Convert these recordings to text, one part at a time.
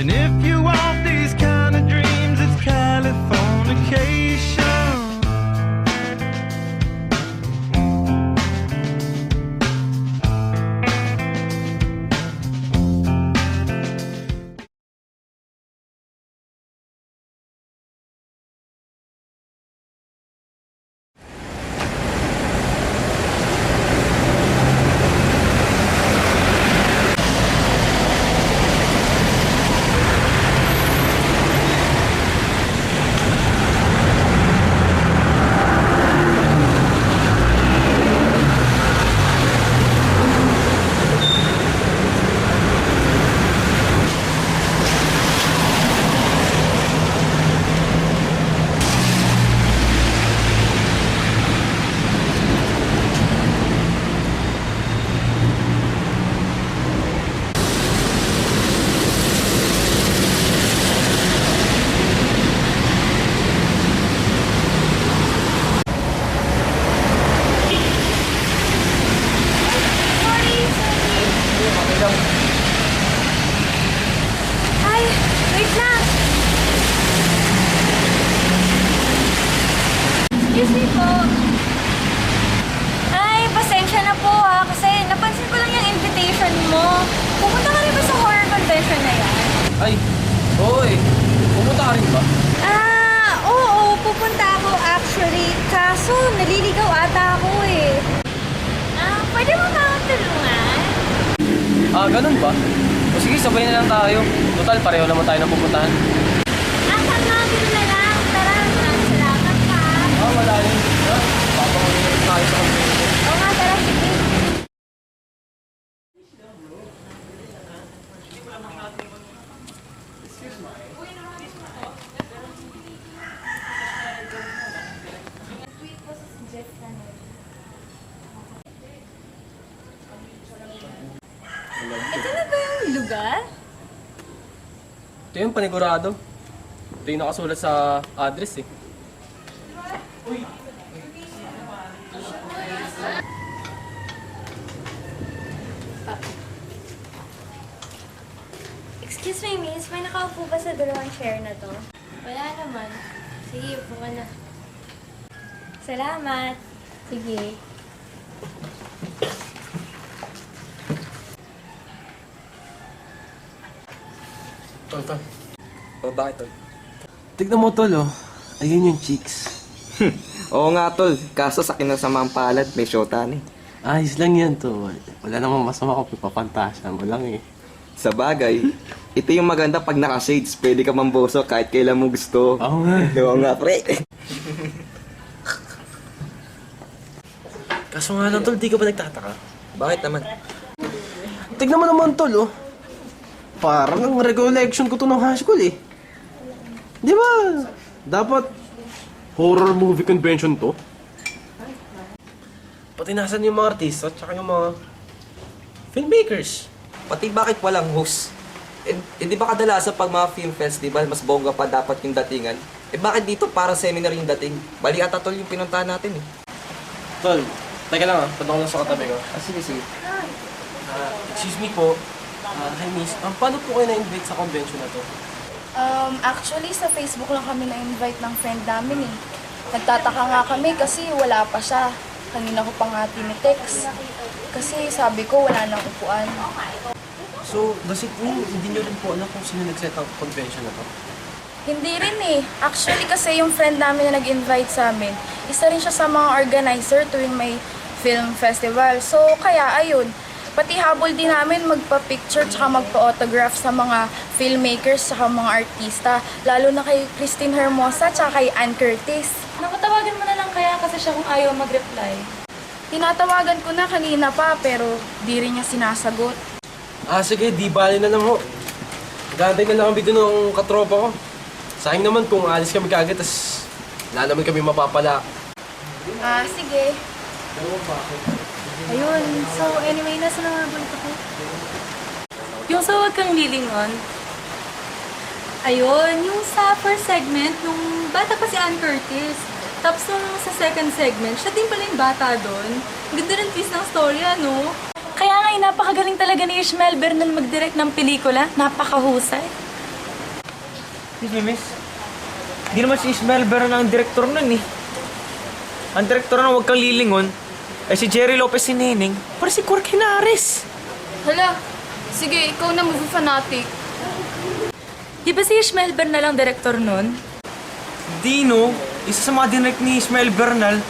And if you want these kind of dreams, it's Californication. Ay, wait lang! Excuse me po. Ay, pasensya na po ha, kasi napansin ko lang yung invitation mo. Pupunta ka rin ba sa horror convention na yan? Ay, oo eh. Pumunta ka rin ba? Oo, pupunta ako actually. Kaso, naliligaw ata ako eh. Pwede mo ba akong tulungan? Ganun ba? O sige, sabay na lang tayo. Total, pareho naman tayo na pupuntahan. Asan na, dito na lang. Tara, salamat pa. Wala rin. Papangunin tayo sa convention. Oo nga, tara, sige. Ito na ba yung lugar? Ito yung panigurado. Ito yung nakasulat sa address eh. Excuse me, miss. May nakaupo ba sa dalawang chair na to? Wala naman. Sige, upo ka na. Salamat. Sige. Tol. Bakit, tol? Tignan mo tol oh. Ayun yung chicks. Oo nga, tol. Kaso sa kinasama ang palad, may shota na eh. Ayos lang yan tol. Wala namang masama kung papantasya mo lang eh. Sa bagay, ito yung maganda pag naka-shades. Pwede ka mamboso kahit kailan mo gusto. Oo nga. Oo nga, pre. Kaso nga lang tol, di ka ba nagtataka? Bakit naman? Tignan mo naman tol oh. Parang ang recollection ko to ng high school eh. Di ba? Dapat horror movie convention to. Pati nasan yung mga artista at saka yung mga filmmakers. Pati bakit walang host? Di ba kadalasan pag mga film festival, mas bongga pa dapat yung datingan? Bakit dito para seminar yung dating? Bali ata, tol, yung pinuntahan natin eh. Tol, teka lang punta ko lang sa katabi ko. Sige, sige. Excuse me po. Hi miss, paano po kayo na-invite sa convention na to? Actually, sa Facebook lang kami na-invite ng friend namin eh. Nagtataka nga kami kasi wala pa siya. Kanina ko pa nga tinitext. Kasi sabi ko wala nang upuan. So, does it mean hindi nyo rin po alam kung sino nag-set up convention na to? Hindi rin eh. Actually kasi yung friend namin na nag-invite sa amin, isa rin siya sa mga organizer tuwing may film festival. So, kaya ayun. Pati habol din namin magpa-picture tsaka magpa-autograph sa mga filmmakers tsaka mga artista. Lalo na kay Christine Hermosa tsaka kay Ann Curtis. Napatawagan mo na lang kaya kasi siya kung ayaw mag-reply. Tinatawagan ko na kanina pa pero di rin niya sinasagot. Sige, di bali na lang ho. Gantay na lang ang video ng katropa ko. Sayang naman kung alis kami kagad, tas wala naman kami mapapala. Sige. Ayun. So, anyway, nasa na nga ba ko? Yung sa Huwag Kang Lilingon, ayun, yung sa first segment, yung bata pa si Ann Curtis. Tapos nung sa second segment, siya din pala yung bata doon. Ganda rin twist ng story, ano? Kaya nga, napakagaling talaga ni Ishmael Bernal mag-direct ng pelikula. Napakahusay. Excuse me, miss. Hindi naman si Ismael Bernal ang direktor nun eh. Ang direktor na Huwag Kang Lilingon ay si Jerry Lopez si Neneng para si Quirk Henares. Hala, sige, ikaw na movie fanatic. Di ba si Ishmael Bernal ang direktor nun? Dino, isa sa mga dinrect ni Ismael Bernal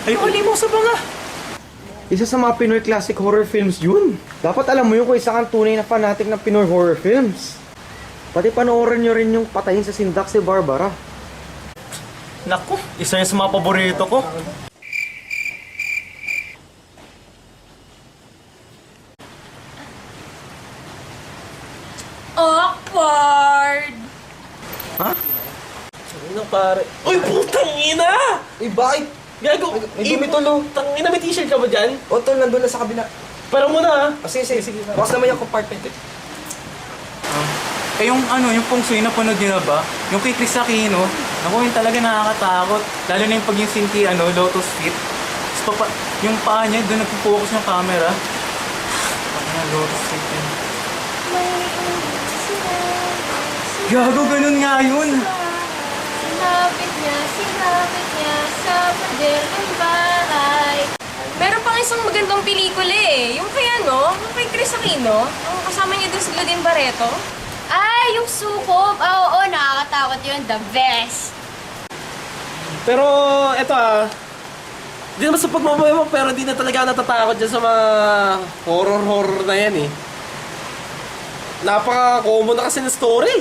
ay huli mo sa mga. Isa sa mga Pinoy classic horror films yun. Dapat alam mo yun kung isa kang tunay na fanatic ng Pinoy horror films. Pati panoorin nyo rin yung Patayin sa Sindak si Barbara. Naku, isa yan sa mga paborito ko. Awkward! Ano pare? Uy, putang ina! Bakit? Gago! May dumi, tol, oh. Tangina, may t-shirt ka ba dyan? O, tol, nandun na sa kabila. Para mo na, ha? Sige. Bukas naman yung compartment eh. Eh yung yung feng shui na panood nyo na ba? Yung kay Chris Aquino, naku yun talaga nakakatakot. Lalo na yung pag yung scene kay Lotus Feet. Tapos yung paa niya, doon nagpo-focus yung camera. Lotus Feet yun. Gago, ganun nga yun. Sinapit niya sa pader ng bahay. Meron pang isang magandang pelikula eh. Yung kay yung kay Chris Aquino. Yung kasama niya doon si Claudine Barreto. Ay, yung sukob. Oo, nakakatakot yun. The best. Pero, eto di naman sa pagmamay mo, pero di na talaga natatakot dyan sa mga horror na yan eh. Napaka-common na kasi ng story.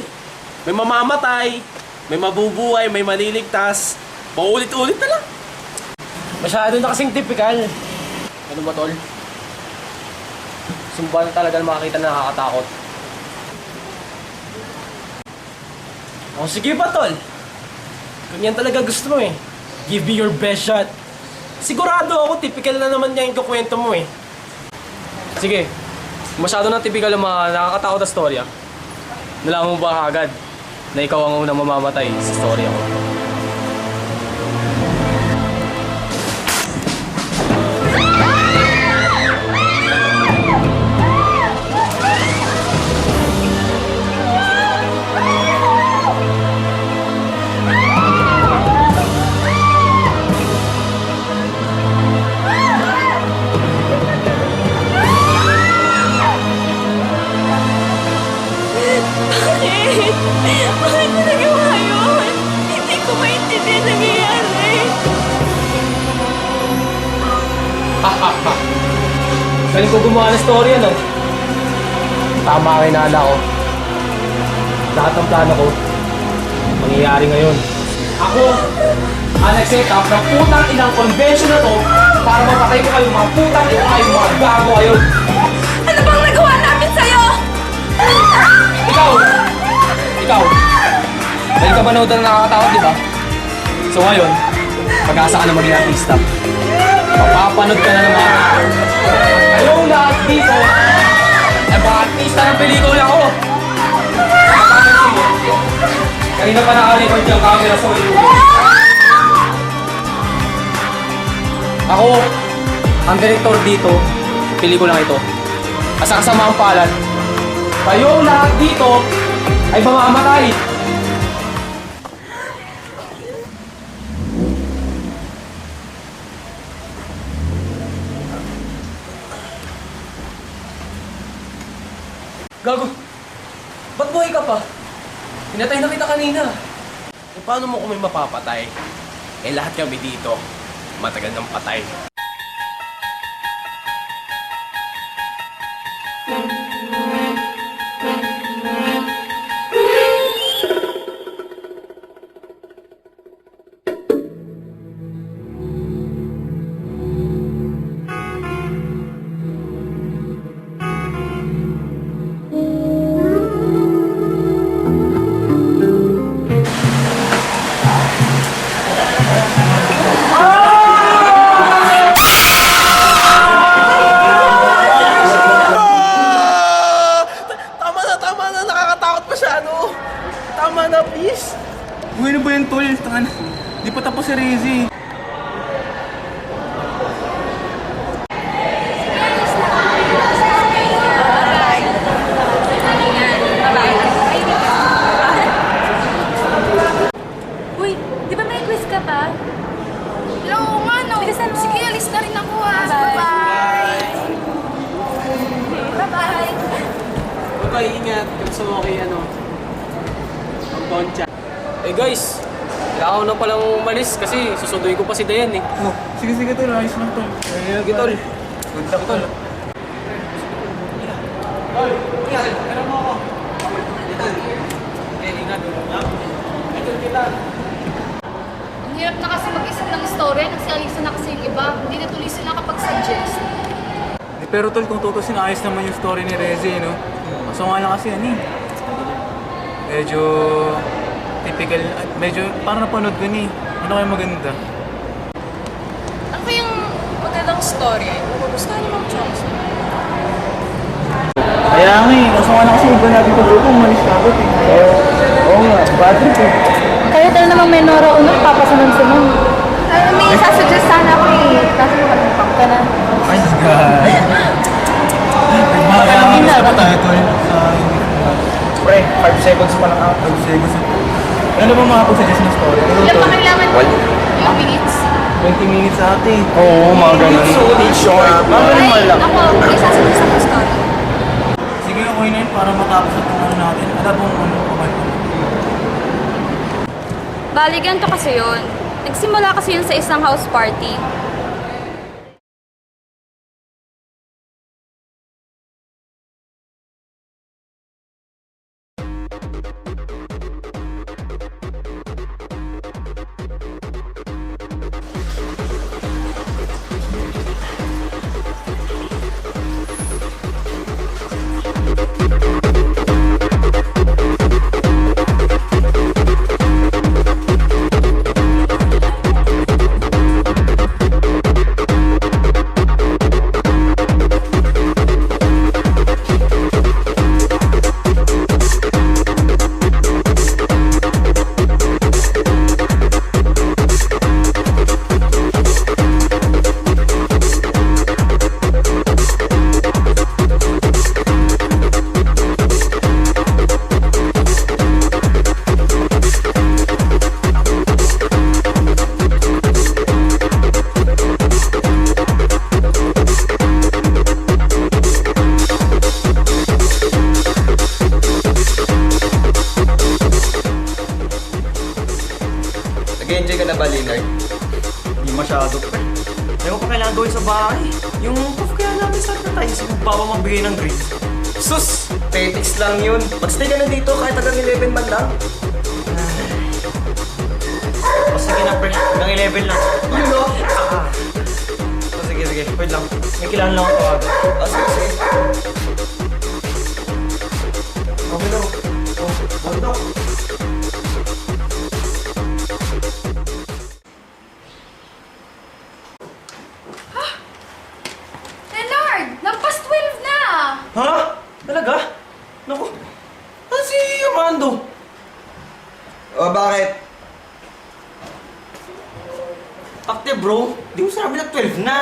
May mamamatay, may mabubuhay, may maliligtas. Paulit-ulit na lang. Masyado na kasing typical. Ano ba, tol? Sumba na talaga makakita na nakakatakot. O sige pa, tol. Kung yan talaga gusto mo eh. Give me your best shot. Sigurado ako, typical na naman niya yung kukwento mo eh. Sige. Masyado na typical ang mga nakakatakot na storya. Nalaman mo ba agad na ikaw ang unang mamamatay sa storya ko? Bakit mo nagawa yun? Hindi ko maintindihan nangyayari. Galing ko gumawa ng story, ano? Tama ang inala ko. Lahat ng plano ko, mangyayari ngayon. Ako, ang nag-set up ng putang inang convention na to para mapatay ko kayo, mga putang ina kayo, mga gago kayo. Ano bang nagawa namin sa'yo? Ikaw, dahil ka manood na nakakatakot, di ba? So ngayon, pag-asa ka na maging artista. Papapanood ka na ng mga tao. Kayong lahat dito, ay mga artista ng pelikula ko. Papansin mo, kanina pa nakarecord yung camera sa ulo. Ako, ang director dito, sa pelikulang ito. Asa kasama ang palad. Kayong lahat dito, ay mamamatay! Gago! Ba't buhay ka pa? Pinatay na kita kanina. E paano mo kung may mapapatay? Eh lahat kami dito, matagal ng patay. Uy, ano ba yan, tol? Tangan, di pa tapos si Rizzy. ka pa? Hello, nga no. Bilisan mo. Sige, alis na rin ako ha. Bye. Bye-bye. Bye-bye. Bye, ingat. Gusto mo kay ano? Ang Concha. Eh guys, kailangan ko na palang umalis kasi susunduin ko pa si Dayan eh. Oh, sige, sige, tol. Ayos lang, tol. Sige, tol. Good luck, tol. Ang hirap na kasi mag-isip ng story. Nagsialisa na kasi yung iba. Hindi na tuloy sila kapag-suggest. Pero tol, kung tutusin, ayos naman yung story ni Reze, no? Kaso nga lang kasi yan eh. Medyo typical, medyo parang napanood ko ni. Ano kaya maganda? Ano kayang magandang story? Gusto niyo mga chunks? Kaya nga eh, kaso nga lang kasi iba natin sa grupo, umalis ka agad eh. Oo nga, bad trip eh. Kayo tayo namang may Nora Uno, papasunod-sunod. Ay, may sasuggest sana ako eh. Kaso nakalimutan ka na. Ay, God. Nagmahalaman na ba tayo, tol? Pre, 5 seconds pa lang ako. 5 seconds. Ano ba mga suggest na story? Ano Ilan to? pa kailangan mo? Ilang minutes? 20 minutes sa atin. Oo, mga ganun. Short. Mga naman lang. Ako, may sasuggest ako story. Sige, okay na yun para matapos at ano natin. Alam mo ano pa ba? Bali, ganito kasi yun. Nagsimula kasi yun sa isang house party. Nag-enjoy ka na ba, Leonard? Hindi masyado, pre. Ayaw ko pa kailangan gawin sa bahay. Yung proof kaya namin sa advertise, yung baba magbigay ng grade. Sus! Petics lang yun. Magstay ka na dito kahit hanggang 11 man lang. O sige na, pre. Hanggang 11 lang. You know? O sige, sige. Wait lang. May kailangan lang ako agad. Sige, sige. Okay na. Oh, ano daw? Leonard! Lampas 12 na! Ha? Talaga? Naku. Ah, si Amando. O, bakit? Akte bro, di mo sinabi na 12 na.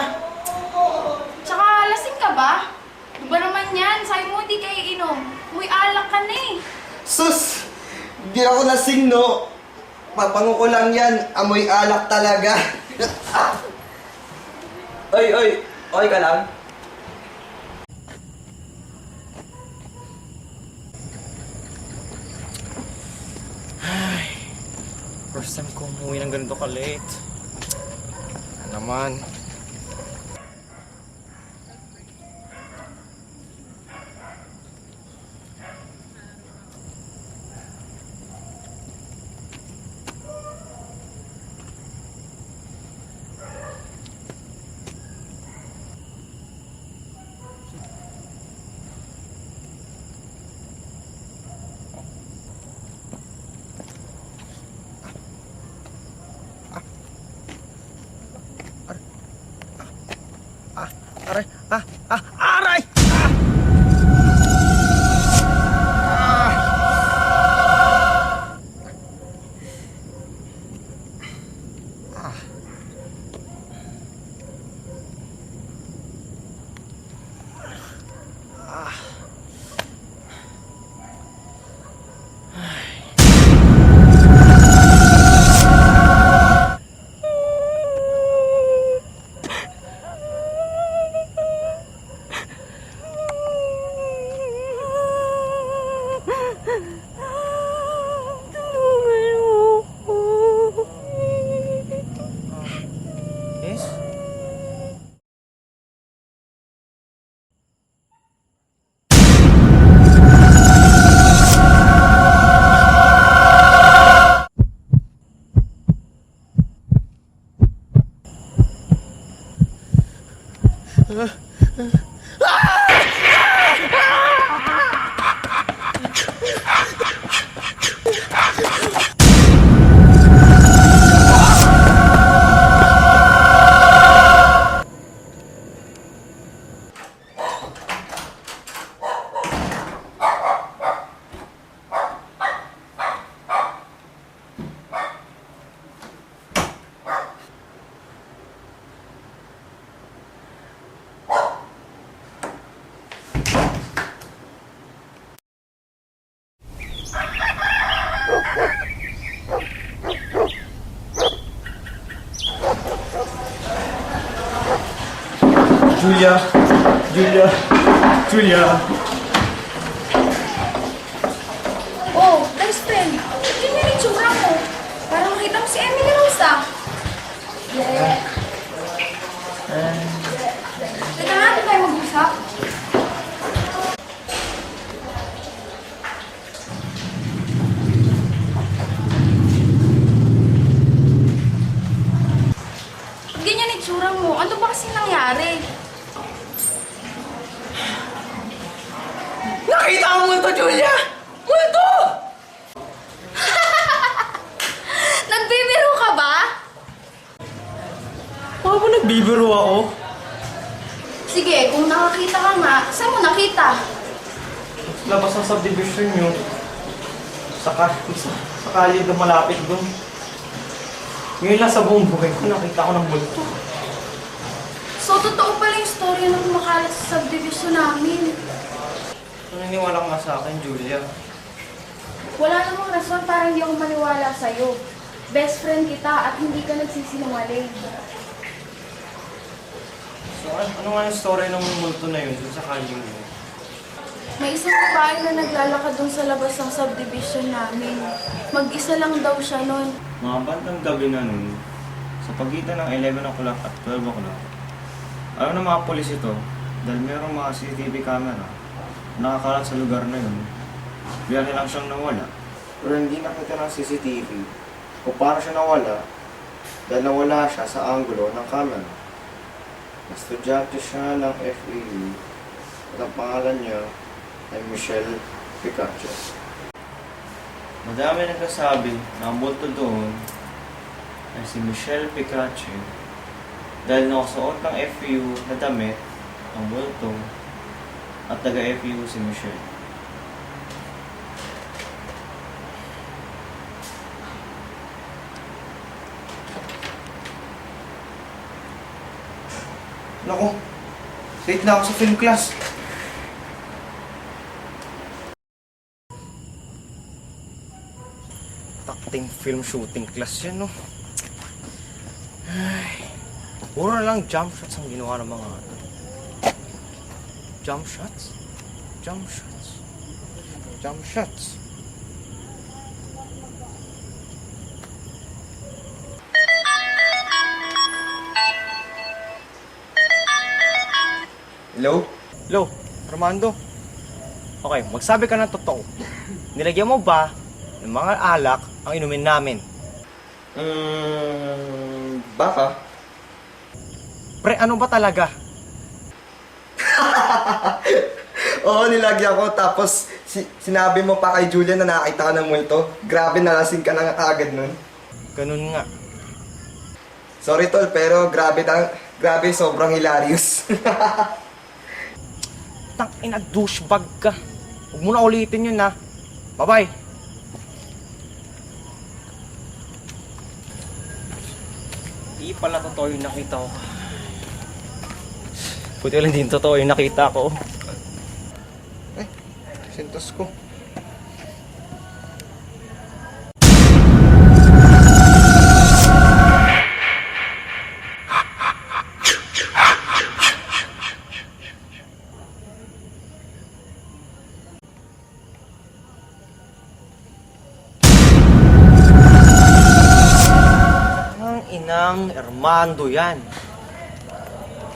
Tsaka lasing ka ba? Iba naman yan. Sabi mo hindi kayo inom. Uy, alak ka na eh. Sus! Di ako lasing, no? Papango ko lang yan. Amoy alak talaga. Oy, oy. Okay ka lang? First time ko umuwi ng ganito ka-late. Naman. Julia! Julia! Julia! Oh, best friend. Yun yung itsura mo. Parang makita mo si Emily Rose ah. Teka nga, di tayo mag-usap. Ganyan itsura mo. Ano ba kasi nangyari? Nakita mo multo, Julia! Multo! Nagbibiro ka ba? Baka ba nagbibiro ako? Sige, kung nakakita ka nga, saan mo nakita? Labas ng subdivision nyo. Sa kalye na malapit doon. Ngayon lang sa buong buhay ko, nakita ko ng multo. So, totoo pala yung story na kumakalat sa subdivision namin. Naniniwala ka nga sa akin, Julia. Wala namang rason para hindi ako maniwala sa'yo. Best friend kita at hindi ka nagsisinungaling. So, ano nga yung story ng multo na yun dun sa kalye mo? May isang babae na naglalakad dun sa labas ng subdivision namin. Mag-isa lang daw siya nun. Mga bandang gabi na nun, sa pagitan ng 11 o'clock at 12 o'clock, alam ng mga polis ito, dahil mayroong mga CCTV camera, nakakalat sa lugar na yun, biyari lang siyang nawala. Pero hindi nakita ng CCTV kung paano siya nawala, dahil nawala siya sa anggulo ng camera. Estudyante siya ng FAU at ang pangalan niya ay Michelle Picacho. Madami nagsasabi na ang multo doon ay si Michelle Picacho dahil nakasuot ng FU na damit ang multo at taga-FU si Michelle. Naku, late na ako sa film class. Acting film shooting class yan, no? Ay, puro na lang jump shots ang ginawa ng mga jump shots? Jump shots? Jump shots? Hello? Lo, Armando. Okay, magsabi ka ng totoo. Nilagyan mo ba ng mga alak ang inumin namin? Baka. Pre, ano ba talaga? Oo, nilagyan ko. Tapos, sinabi mo pa kay Julia na nakakita ka ng multo. Grabe, nalasing ka na nga kaagad nun. Ganun nga. Sorry, tol, pero grabe, sobrang hilarious. Tang ina, douchebag ka. Huwag mo na ulitin yun, ha. Bye-bye. Di pala totoo yung nakita ko. Buti lang din totoo yung nakita ko. Sintos ko. Ang inang Armando yan.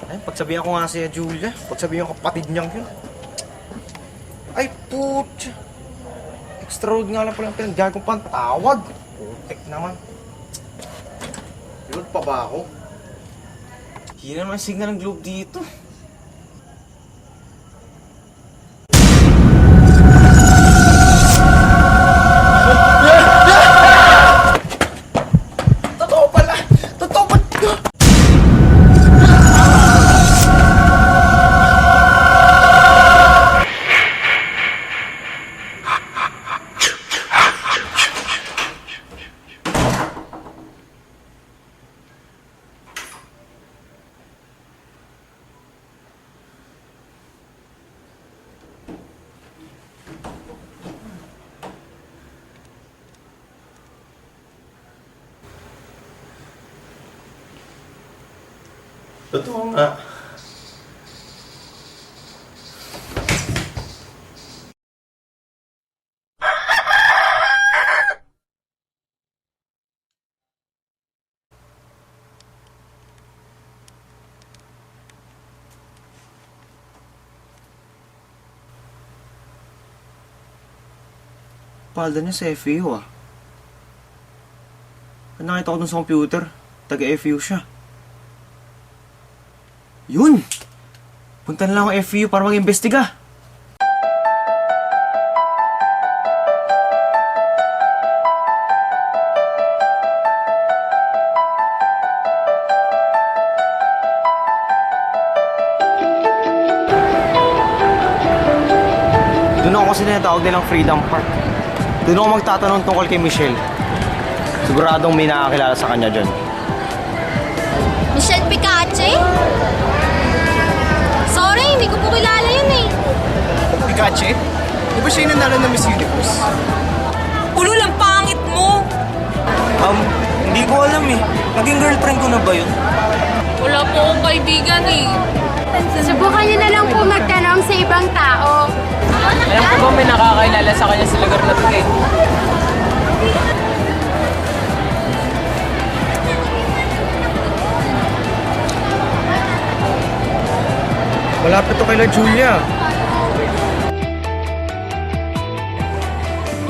Ay, pagsabihan ko nga siya Julia. Pagsabihan ko kapatid niyang yun. Ay, putya. Extra road nga lang pala ang pinagdagong pantawag. Putik naman. Load pa ba ako? Hindi naman ang signal ng globe dito. Totoo nga. Palda niya sa FEU ah. Nakita ko dun sa computer, taga-FEU siya. Yun! Punta na lang ako FEU para mag-imbestiga. Doon ako kasi tinatawag nilang Freedom Park. Doon ako magtatanong tungkol kay Michelle. Siguradong may nakakilala sa kanya dyan. Michelle Picache? Sorry, hindi ko po kilala yun eh. Pikachu? Di ba siya yung nanalo ng Miss Universe? Ulul, ang pangit mo! Hindi ko alam eh. Naging girlfriend ko na ba yun? Wala po akong kaibigan eh. Subukan niyo na lang po magtanong sa ibang tao. Alam ko ba may nakakilala sa kanya sa lugar na to eh? Malapit to kay Julia.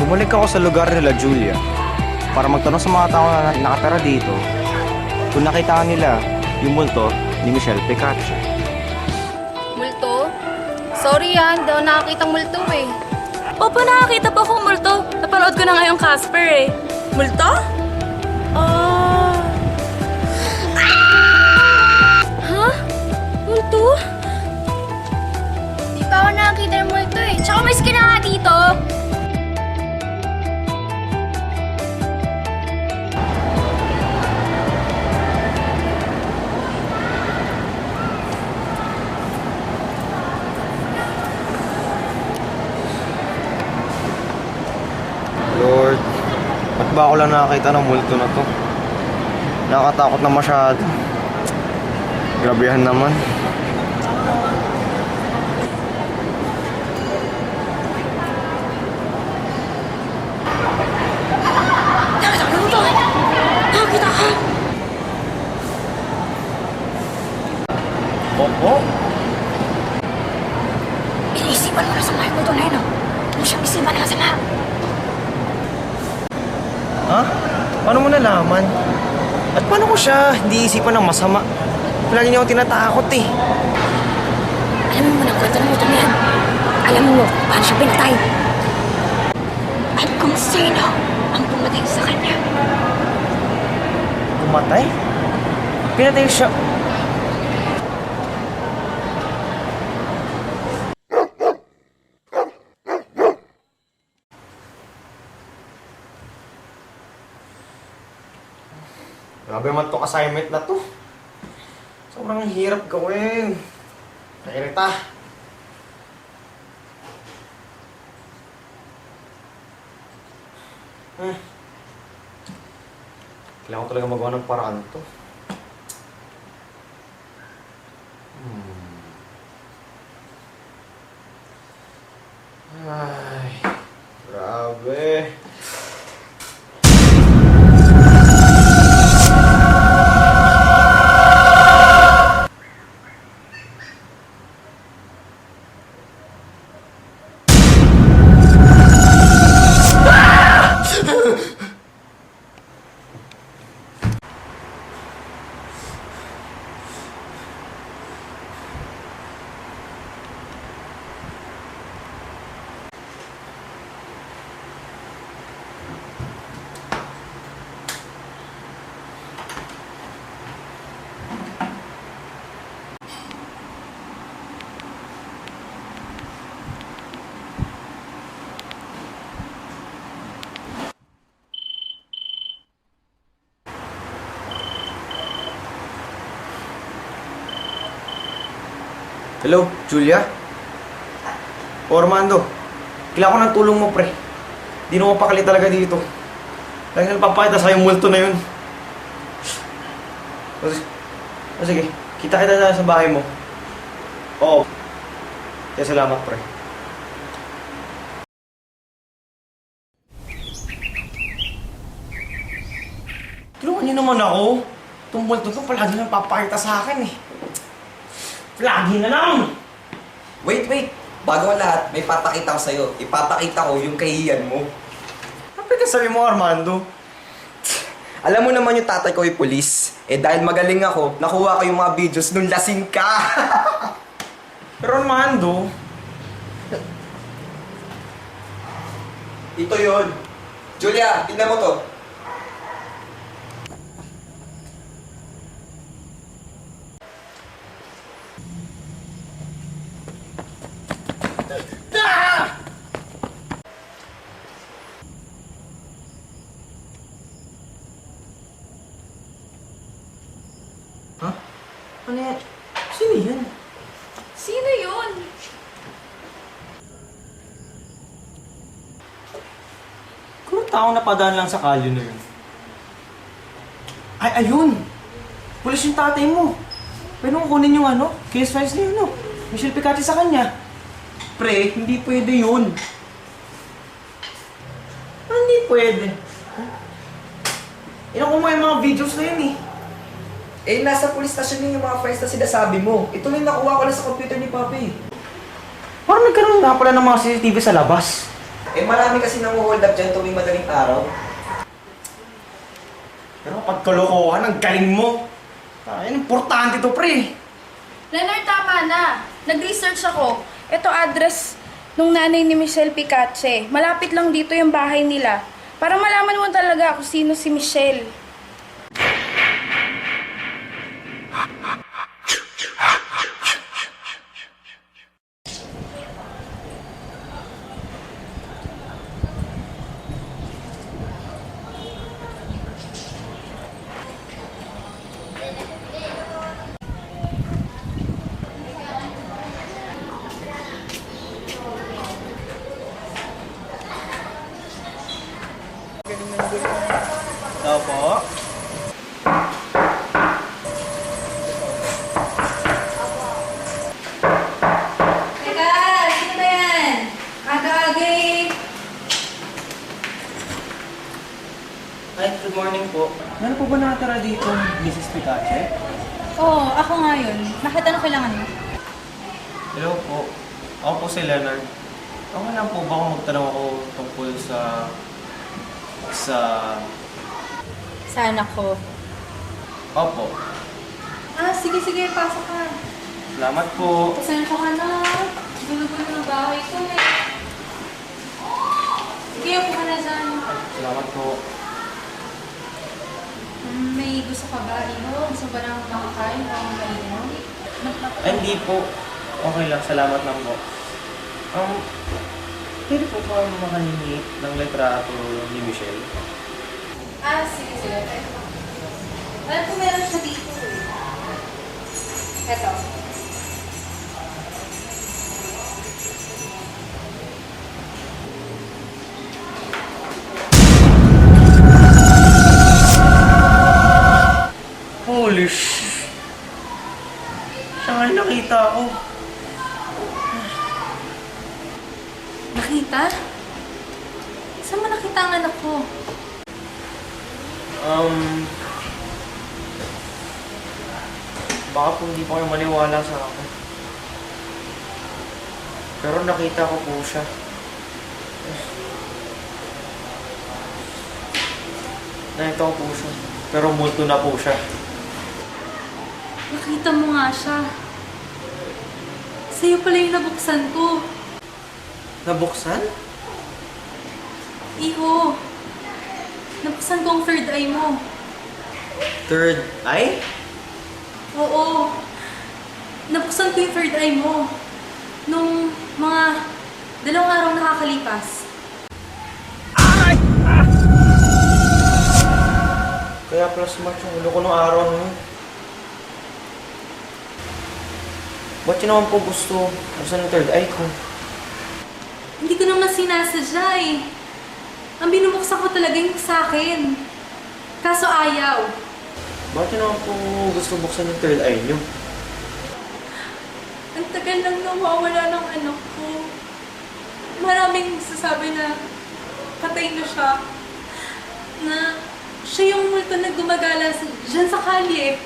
Bumalik ako sa lugar nila Julia para magtanong sa mga tao na nakatira dito kung nakita nila yung multo ni Michelle Picache. Multo? Sorry hindi ako nakakitang multo eh. Opo, nakakita po akong multo. Napanood ko na ngayong Casper eh. Multo? Ha? Multo? Di pa ako nakakita ng multo eh. Tsaka mas ka na nga dito. Lord, ba't ba ako lang nakakita ng multo na to? Nakakatakot na masyado. Grabehan naman. Opo? Iniisipan mo na sa mga multo na yun. Hindi siya isipan na sa mga. Ha? Paano mo nalaman? At paano ko siya hindi isipan ng masama? Lagi niya ako tinatakot eh. Alam mo na kwento ng multo na yan. Alam mo paano siya pinatay. At kung sino ang pumatay sa kanya. Pumatay? Pinatay siya. Grabe man tong assignment na to. Sobrang hirap gawin. Nairita. Kailangan ko talaga magawa ng paraan to. Ay, grabe. Hello, Julia? O Armando, kailangan ko ng tulong mo, pre. Di na mapakali talaga dito. Dahil nagpapakita sa yung multo na yun. O sige, Kita na sa bahay mo. Oo. Kaya salamat, pre. Tulungan niyo naman ako. Tumbol to palagi nang papakita sa akin eh. Lagi na lang! Wait. Bago ang lahat, may papakita ko sa'yo. Ipapakita ko yung kahiyan mo. Ano ka sabi mo, Armando? Alam mo naman yung tatay ko ay pulis. Eh dahil magaling ako, nakuha ko yung mga videos nung lasing ka. Pero Armando, Ito yon. Julia, tignan mo to. ano yan? Sino yan? Sino yun? Kung taong napadaan lang sa kalyo na yun. Ay, ayun! Pulis yung tatay mo. Pwede mong kunin yung case files na yun, Michelle Picati sa kanya. Pre, hindi pwede yun. Hindi pwede. Inakuha mo yung mga videos na yun Eh, nasa police station yun yung mga files na sinasabi mo. Ito lang nakuha ko lang sa computer ni Papi. Parang nagkaroon nga pala ng mga CCTV sa labas. Eh, marami kasi nang hold up dyan tuwing madaling araw. Pero kapag kalokohan, ang galing mo. Yan, importante to, pre. Leonard, tama na. Nag-research ako. Ito address nung nanay ni Michelle Picache. Malapit lang dito yung bahay nila. Para malaman mo talaga kung sino si Michelle. Opo. Teka, sino ba yan? Aga-agay. Ay, good morning po. Meron po ba nakatira dito, Mrs. Picache? Oo, ako nga yun. Bakit ano kailangan mo? Hello po. Ako po si Leonard. Okay lang po ba kung magtanong ako tungkol sa... Sa anak ko. Opo. Sige, pasok ka. Salamat po. Pasensya ka na. Gulo-gulo ng bahay ko eh. Sige, upo ka na dyan. Salamat po. May gusto ka ba, Iho? Gusto ba nang makakain o mainom? Ay, hindi po. Okay lang. Salamat lang po. Pwede po ba makahingi ng litrato ni Michelle? Sige. Alam ko meron siya dito eh. Eto. Holy sh... Siya nga yung nakita ko. Nakita? Saan mo nakita ang anak ko? Baka po hindi po kayo maniwala sa akin. Pero nakita ko po siya. Nakita ko po siya. Pero multo na po siya. Nakita mo nga siya. Sa'yo pala yung nabuksan ko. Nabuksan? Iho. Nabuksan ko ang third eye mo. Third eye? Oo. Nabuksan ko yung third eye mo. Nung mga 2 araw nakakalipas. Kaya plus smart yung ulo ko nung araw na yun. Ba't yun naman po gusto buksan ng third eye ko? Hindi ko naman sinasadya eh. Ang binubuksan ko talaga yung sa akin. Kaso ayaw. Ba't yun naman po gusto buksan yung third eye nyo? matagal nang nawawala ng anak ko. Maraming sasabi na patay na siya. Na siya yung multo na gumagala dyan sa kalye.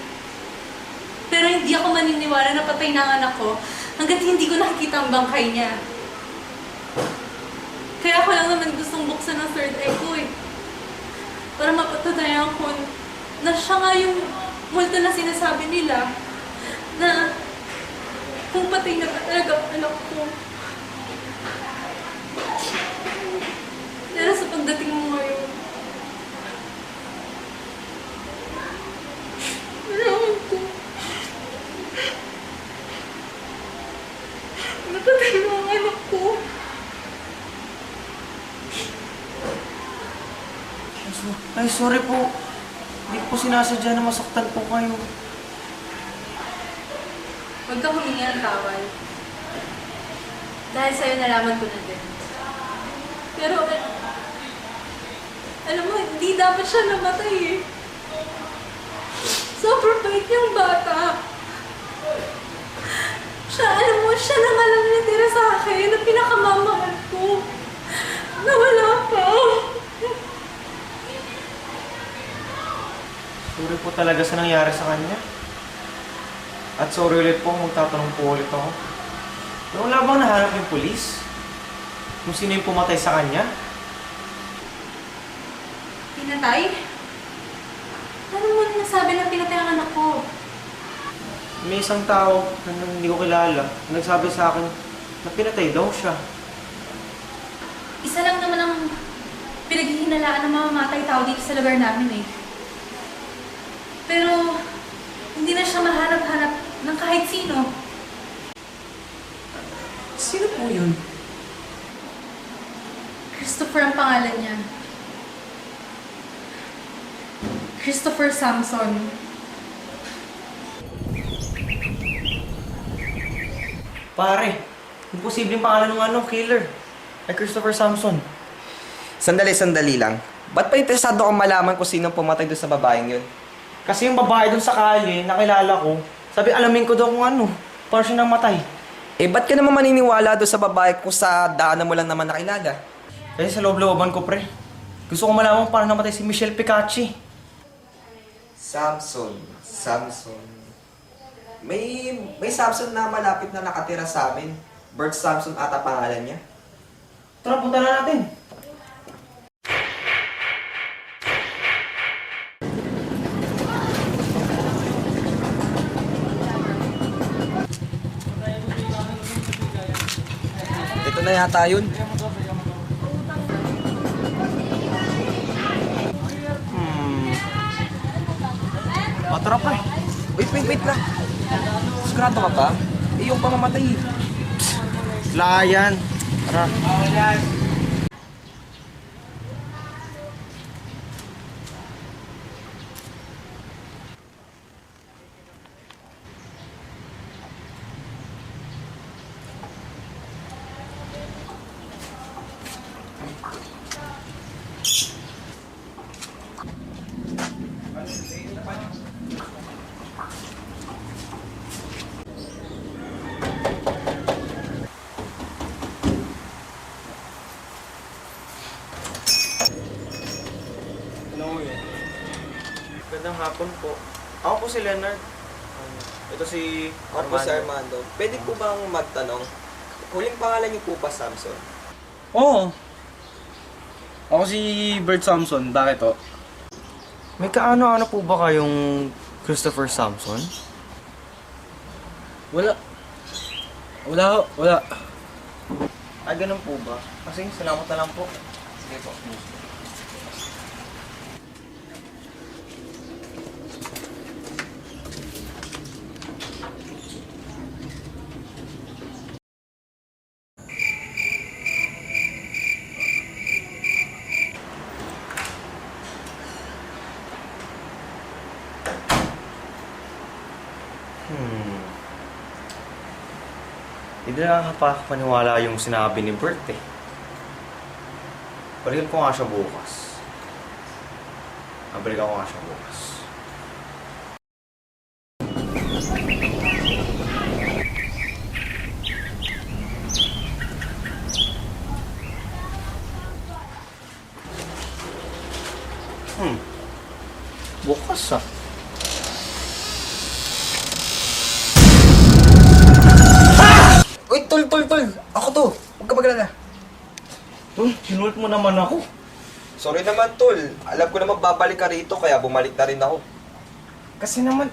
Pero hindi ako maniniwala na patay na ang anak ko hanggat hindi ko nakikita ang bangkay niya. Kaya ako lang naman gustong buksan ang third eye ko eh. Para mapatunayan ko na siya nga yung multo na sinasabi nila na kung patay na talaga ang anak ko. Pero sa pagdating mo ngayon, nalaman ko napatay na ang anak ko. Ay, sorry po. Hindi po sinasadya na masaktan po kayo. Huwag kang humingi ng tawad. Dahil sa'yo nalaman ko na din. Pero, alam mo, hindi dapat siya namatay eh. Sobrang bait niyang bata. Siya, alam mo, siya na nga lang natira sa akin na pinakamamahal ko. Nawala pa. Sorry po talaga sa nangyari sa kanya. At sorry ulit po kung magtatanong po ulit ako. Pero wala bang nahanap yung pulis? Kung sino yung pumatay sa kanya? Pinatay? Ano mo nasabi na pinatay ang anak ko? May isang tao na hindi ko kilala, nagsabi sa akin na pinatay daw siya. Isa lang naman ang pinaghihinalaan ng mamamatay tao dito sa lugar namin eh. Pero, hindi na siya mahanap-hanap ng kahit sino. Sino po yun? Christopher ang pangalan niya. Christopher Samson. Pare, imposibleng pangalan ng killer. Ay Christopher Samson. Sandali lang. Ba't pa interesado akong malaman kung sino pumatay doon sa babaeng yun? Kasi yung babae doon sa kalye, nakilala ko, sabi alamin ko daw kung ano, paano siya namatay. Eh, ba't ka naman maniniwala doon sa babae kung sa daanan mo lang naman nakilala? Kasi sa loob-looban ko, pre. Gusto ko malaman paano namatay si Michelle Picachi. Samson. May Samson na malapit na nakatira sa amin. Bert Samson ata pangalan niya. Tara, punta na natin. Ito na yata yun. Tara, pre. Wait lang. Sigurado ka ba? Eh, yung pamamatay. Layan. Tara. Magandang hapon po. Ako po si Leonard. Ito si Ako po si Armando. Pwede po bang magtanong? Huling pangalan niyo po ba Samson? Oo. Ako si Bert Samson. Bakit to? May kaano-ano po ba kayong Christopher Samson? Wala. Wala. Ay, ganun po ba? Kasi salamat na lang po. Sige po. Hindi na nakakapaniwala yung sinabi ni Bert eh. Balikan ko nga siya bukas. Balikan ko nga siya bukas. Bukas ah. Uy, tol! Ako to! Huwag ka magalala. Tol, sinult mo naman ako. Sorry naman, tol. Alam ko naman babalik ka rito, kaya bumalik na rin ako. Kasi naman,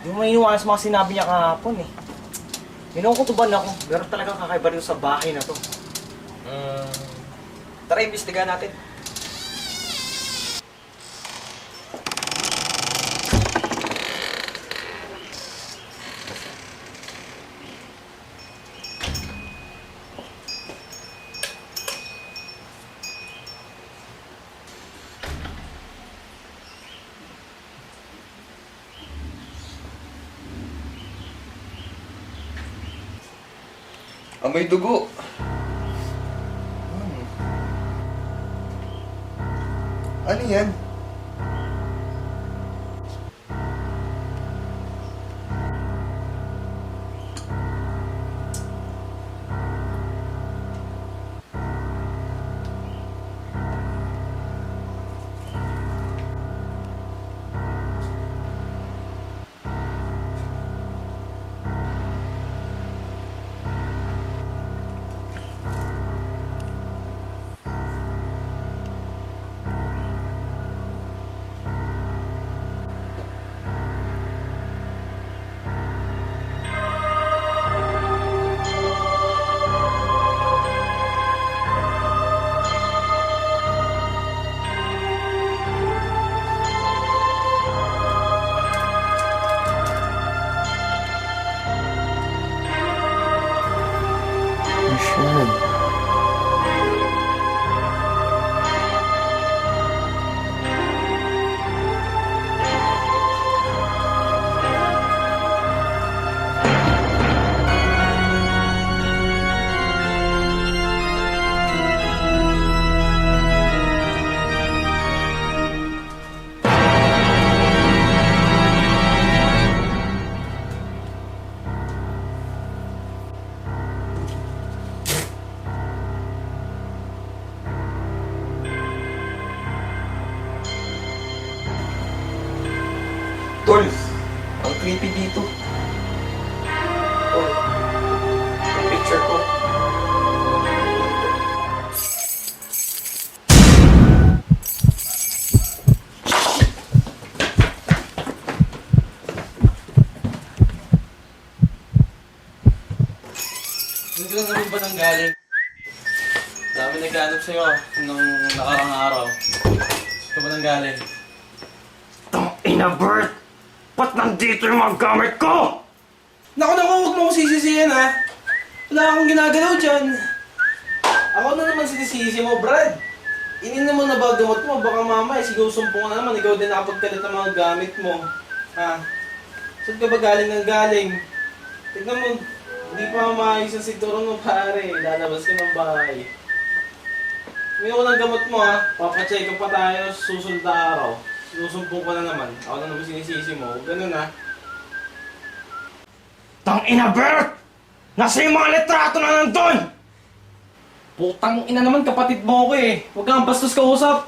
di mo iniwanan sa mga sinabi niya kahapon eh. Minukutuban ako, meron talagang kakaiba rin sa bahay na to. Tara, imbestigahan natin. Amoy dugo. Ano yan? Tol, ang creepy dito. Tol, ang picture ko. Hindi lang naman ba nang galing? Dami naghanap sa'yo nung nakarang araw. Ito ba nang galing? Ina Bert! Ba't nandito yung mga gamit ko? Naku, huwag mo ko sisisihin ha. Wala akong ginagalaw dyan. Ako na naman sinisisi mo, Brad. Inin mo na ba gamot mo? Baka mamaya sigusumpo ka na naman. Ikaw din nakapagkalit ng mga gamit mo. Ha? Saan ka ba galing ng galing? Tignan mo, hindi pa maayos ang siguro mo pare. Lalabas ka ng bahay. Uminom ko ng gamot mo ha. Papacheck up pa tayo sa susunod na araw. Sinusumpong ka na naman. Ako na naman sinisisi mo. Ganun ha. Tang ina Bert! Nasa yung mga litrato na nandun! Putang ina naman, kapatid mo ako eh. Huwag kang bastos kausap.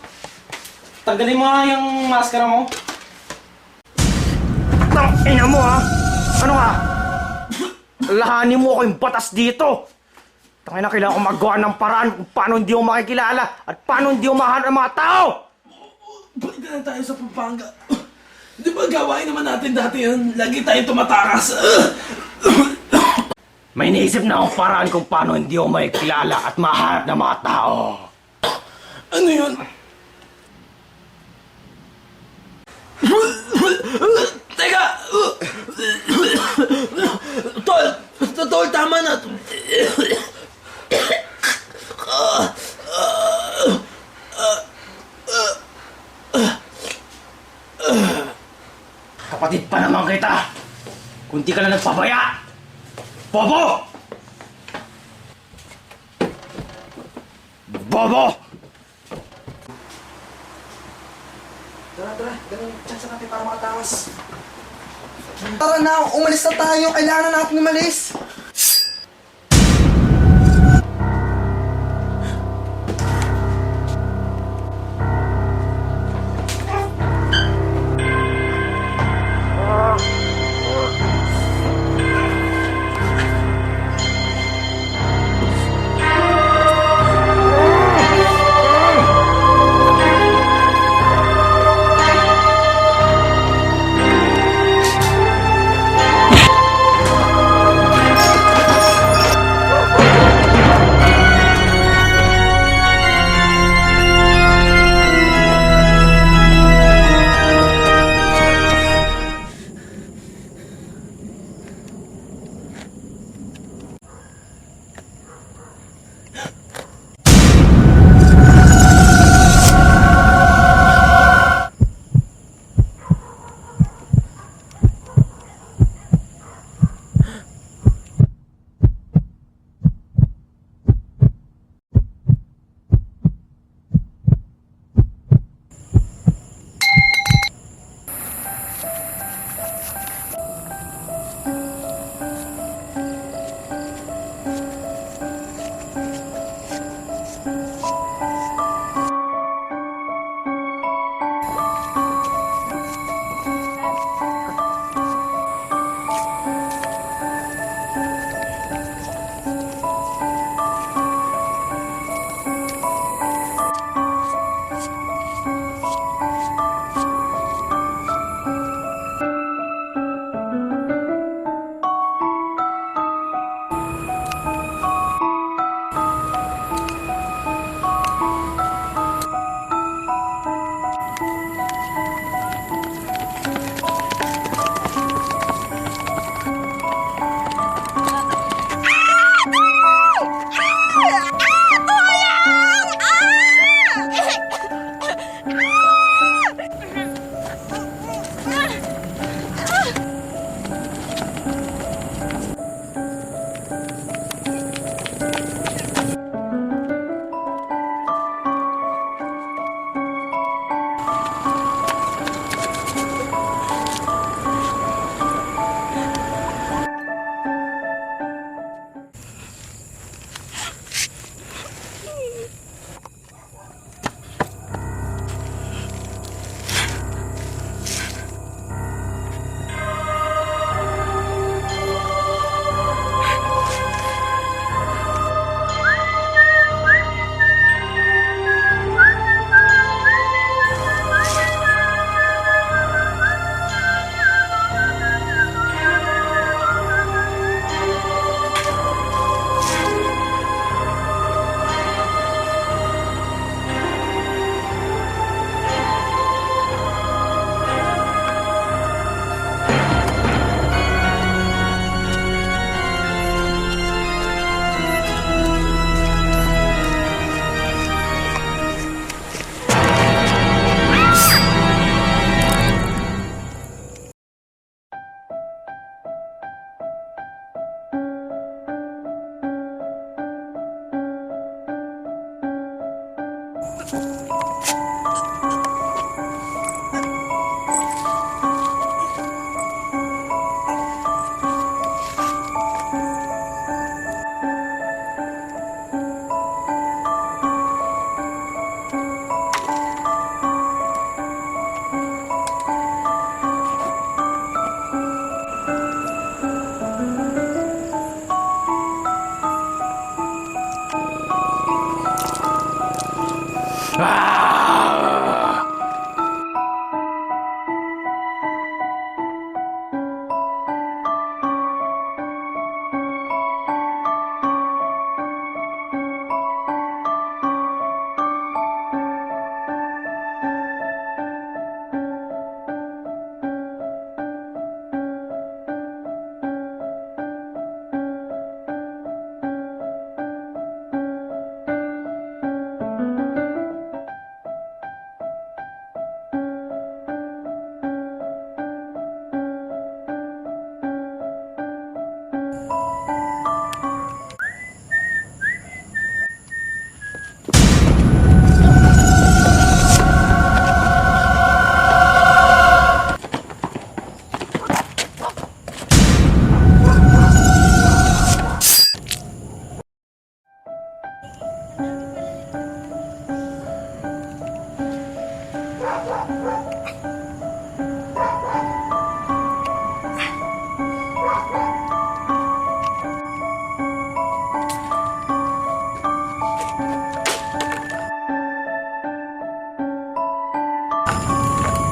Tanggalin mo nga yung maskara mo. Tang ina mo ha! Ano ka? Lahanin mo ako yung batas dito! Tangina, kailangan ko magawa ng paraan kung paano hindi mo makikilala at paano hindi mo mahanap ng mga tao! Balik na tayo sa Pampanga. Di ba gawain naman natin dati yun? Lagi tayong tumatakas. May naisip na akong paraan kung paano hindi mo makikilala at mahanap ng mga tao. Ano yun? Teka! Tol, tama na. Kapatid pa naman kita! Kunti ka lang nagpabaya! Bobo! Bobo! Tara, ganun yung chance natin para makatawas. Tara na, umalis na tayo. Kailangan na natin umalis.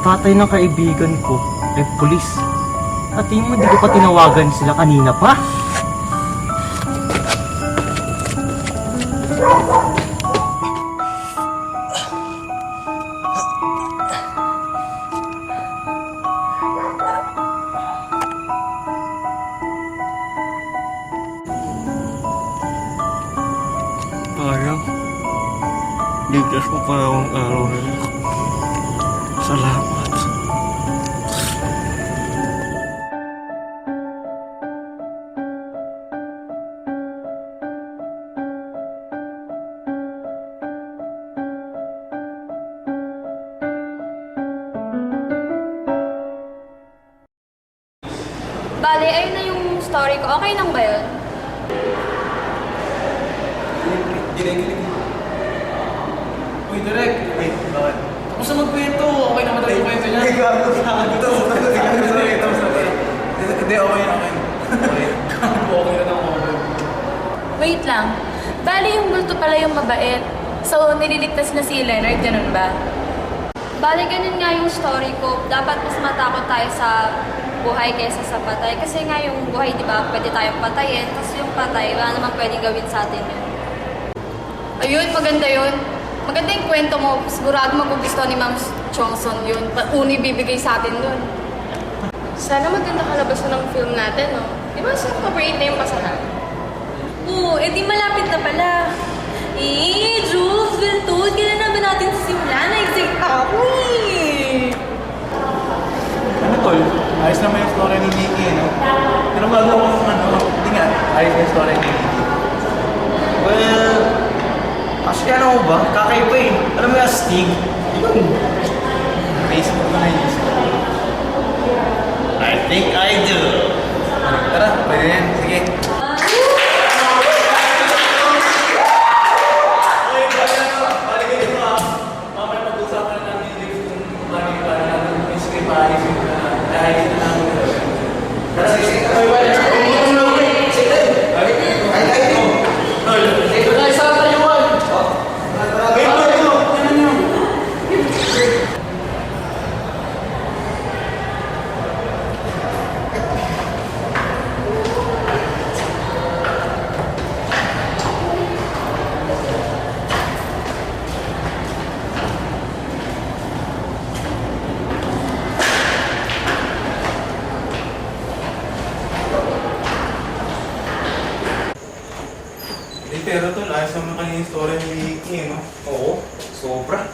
Tatay ng kaibigan ko ay pulis. At tingin mo, di ko pa tinawagan sila kanina pa. Parang ligtas mo pa akong araw na yun. Salamat. Bale, ayun na yung story ko. Okay lang ba yun? Uy, Direk. Ay, bakit? Tapos na magkwento. Okay naman tayo yung kwento niya. Hindi, okay. Okay na ako. Wait lang. Bali yung multo pala yung mabait. So, nililigtas na si Leonard, ganun ba? Bale, ganun nga yung story ko. Dapat mas matakot tayo sa buhay kaysa sa patay. Kasi nga yung buhay, di ba, pwede tayong patayin. Tapos yung patay, wala naman pwedeng gawin sa atin yun. Ayun, maganda yun. Maganda yung kwento mo. Sigurado magugustuhan ni Ma'am Chongson yun. Uni bibigay sa atin dun. Sana maganda kalabasan ng film natin, no? Di ba, Super 8 na yung pasahan? Oo, edi malapit na pala. Jules, Viltud, kailan na ba natin simulan? Na-excite ako eh. Ano tol? Ayos naman yung story ni Nikki, no? Pero bago ako hindi nga, ayos yung story ni Nikki. Well, actually ano ba? Kakaiba eh. Alam mo yung Stig? Yun. Facebook ko na yun. I think I do. Tara, pwede yan. Sige. Pero tol, ayos naman kanina yung story ni Nikki, no? Oo, sobra.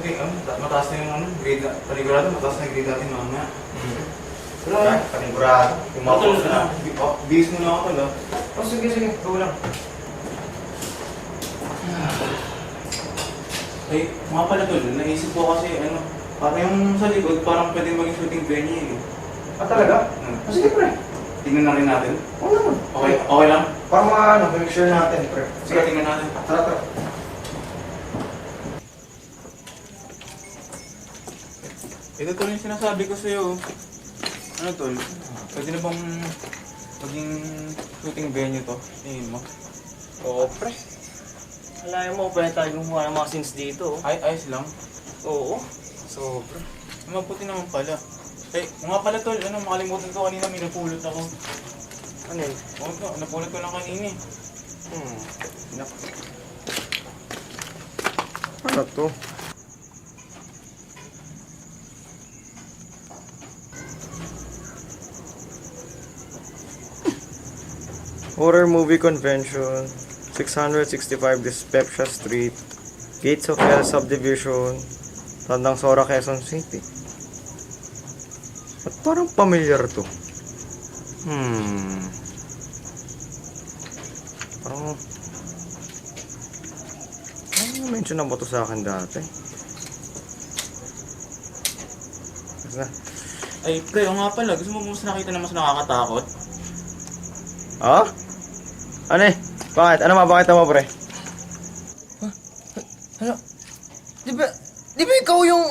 Okay, mataas na yung grade na. Panigurado, mataas na yung grade natin mamaya. Pero Panigurado. tol, bihis mo na ako tol, ah. Oh, sige, go lang. Ay, mga pala tol, naisip ko kasi parang yung sa likod, parang pwede maging shooting venue yun. Ah, talaga? Hmm. Oh, sige, pre. Tingnan na rin natin. Oo naman. Okay lang? Para make sure natin, pre. Sige, tingnan natin. Tara. Ito tol yung sinasabi ko sa'yo. Ano tol? Pwede na bang maging shooting venue to? Tingin mo? Oo, pre. Alayan mo, pwede tayo gumawa ng mga scenes dito. Ay, ayos lang. Oo. Sobra. Mabuti naman pala. Eh, nga pala tol, makalimutan ko kanina may napulot ako. Ano yun? Napulot ko lang kanina eh. Ano to? Horror Movie Convention, 665 Dyspepsia Street, Gates of Hell Subdivision, Tandang Sora, Quezon City. At parang familiar to. Parang mention na ba to sa akin dati? Basta. Ay, pre, o nga pala, gusto mo mas nakita na mas nakakatakot? Ah? Ano eh? Bakit? Ano mabakita mo, pre? Di ba ikaw yung